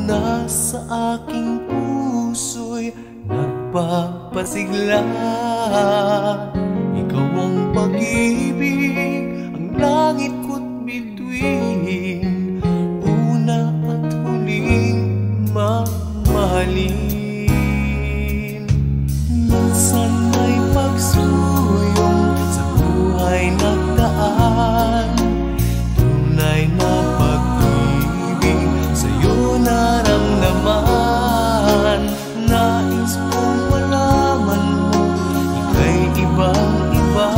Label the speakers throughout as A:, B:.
A: Nasa aking puso'y nagpapasigla. Ikaw ang pag-ibig, ang langit ko't bituin, una at huling mamahalin. Minsan may pagsuyong sa buhay nagdaan, tunay na pag-ibig sa'yo naramdaman. Nais kong malaman mo, ika'y ibang-iba.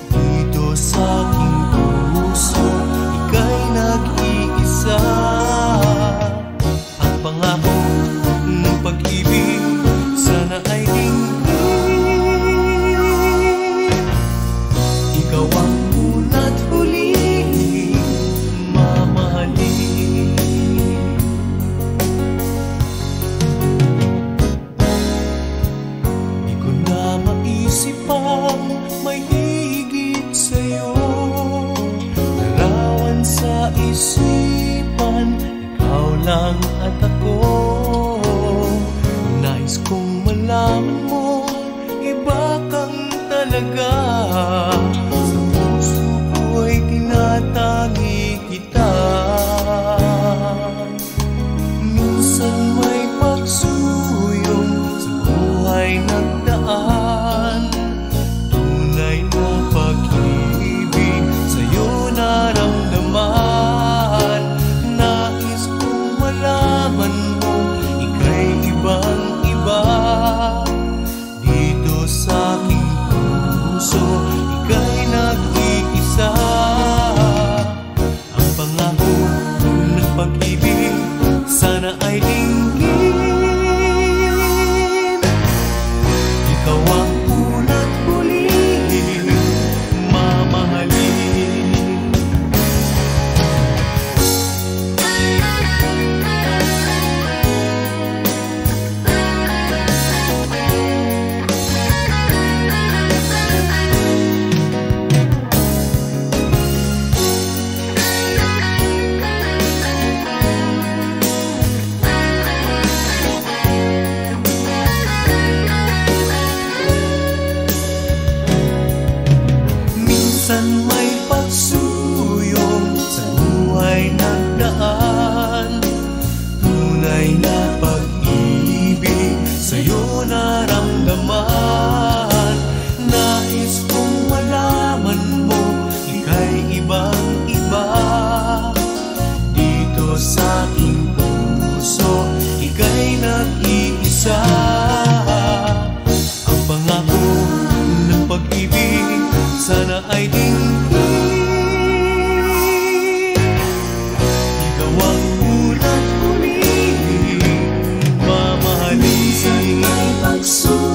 A: Dito sa aking puso, ika'y nag-iisa. Ang pangako ng pag-ibig sana ay dinggin. Ikaw ang una't huli mamahalin. Di ko na maisip pang may higit sa'yo. Larawan sa isipan, ikaw lang at ako. Nais kong malaman mo, iba kang talaga. Sa puso ko'y tinatangi kita. Minsan may pagsuyong sa buhay nagdaan, tunay na pag-ibig sa'yo naramdaman. Nais kong malaman mo, ika'y ibang-iba. Dito sa aking puso, ika'y nag-iisa. Ang pangako ng pag-ibig sana ay dinggin. Ikaw ang una't huli mamahalin. Minsan may pagsuyong sa buhay nagdaan, tunay na pag-ibig sa'yo naramdaman. Nais kong malaman mo, ika'y ibang-iba. Dito sa aking puso, ika'y nag-iisa. Ang pangako ng pag-ibig sana ay dinggin. Ikaw ang una't huli mamahalin. Minsan may pagsuyong